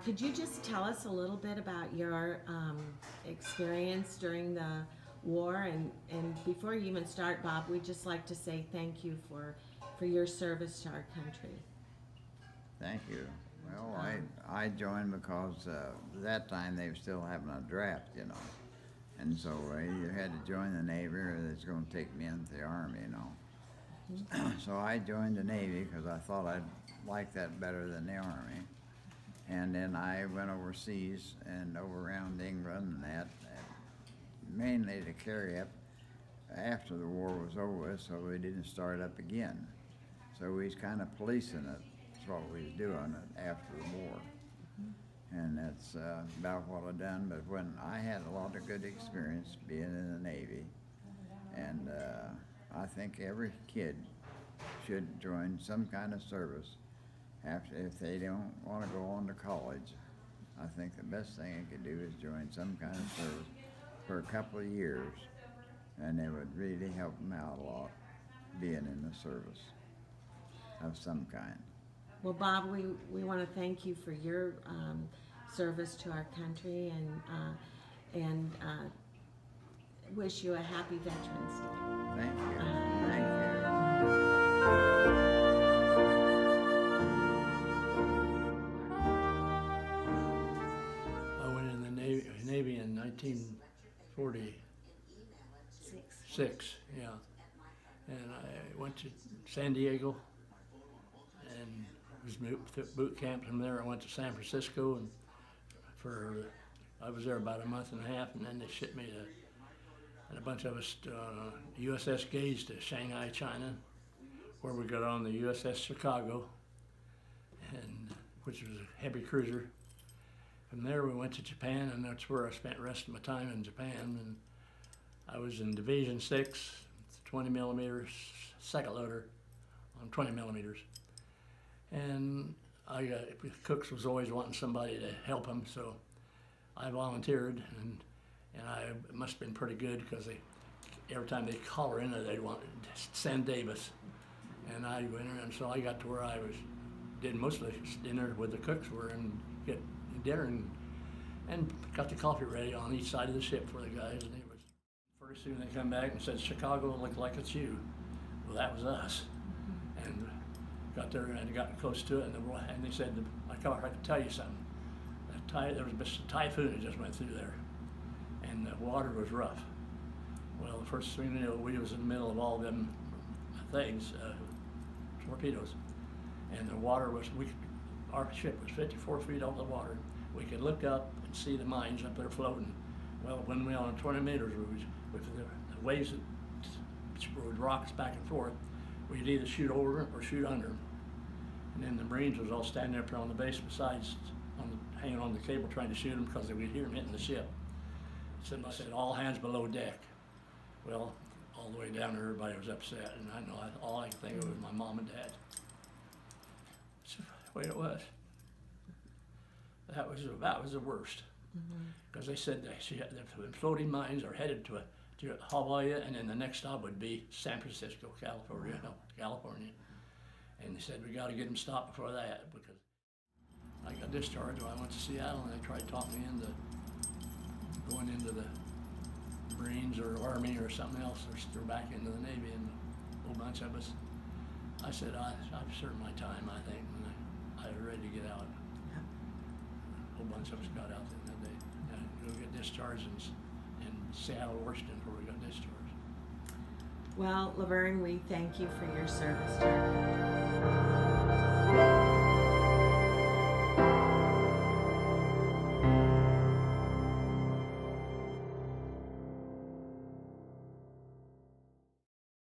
Could you just tell us a little bit about your experience during the war? And before you even start, Bob, we'd just like to say thank you for your service to our country. Thank you. Well, I joined because that time they were still having a draft, you know. And so I either had to join the Navy or they was going to take me into the Army, you know. So I joined the Navy because I thought I'd like that better than the Army. And then I went overseas and over around England and that, mainly to carry up after the war was over, so we didn't start up again. So we was kind of policing it. That's what we was doing after the war. And that's about what I've done. But when I had a lot of good experience being in the Navy, and I think every kid should join some kind of service after, if they don't want to go on to college. I think the best thing they could do is join some kind of service for a couple of years, and it would really help them out a lot being in the service of some kind. Well, Bob, we want to thank you for your service to our country and wish you a happy Veterans Day. Thank you. Thank you. I went in the Navy in 1946. Yeah. And I went to San Diego and was boot camp from there. I went to San Francisco and I was there about a month and a half, and then they shipped me and a bunch of us to USS Gage to Shanghai, China, where we got on the USS Chicago, which was a heavy cruiser. From there we went to Japan, and that's where I spent the rest of my time in Japan. And I was in Division 6, 20 millimeters, second loader on 20 millimeters. And Cooks was always wanting somebody to help him, so I volunteered, and I must have been pretty good because every time they call her in there, they'd want Sam Davis, and I went in, and so I got to where I did mostly dinner with the cooks were and get dinner and got the coffee ready on each side of the ship for the guys, and it was pretty soon they come back and said, "Chicago, look like it's you." Well, that was us, and got there and got close to it, and they said, "I can tell you something. There was a typhoon that just went through there, and the water was rough." Well, the first thing you know, we was in the middle of all them things, torpedoes, and the water was, our ship was 54 feet over the water. We could look up and see the mines up there floating. Well, when we were on 20 meters, with the waves that would rock us back and forth, we'd either shoot over them or shoot under them. And then the Marines was all standing up there on the base besides, hanging on the cable trying to shoot them because they could hear them hitting the ship. So I said, "All hands below deck." Well, all the way down there, everybody was upset, and I know all I could think of was my mom and dad. That's the way it was. That was the worst, because they said the floating mines are headed to Hawaii, and then the next stop would be San Francisco, California. And they said, "We got to get them stopped before that," because I got discharged when I went to Seattle, and they tried to talk me into going into the Marines or Army or something else, or back into the Navy, and a whole bunch of us. I said, I've served my time, I think, and I was ready to get out. A whole bunch of us got out that day. We got discharged in Seattle, Washington, where we got discharged. Well, Laverne, we thank you for your service to our country.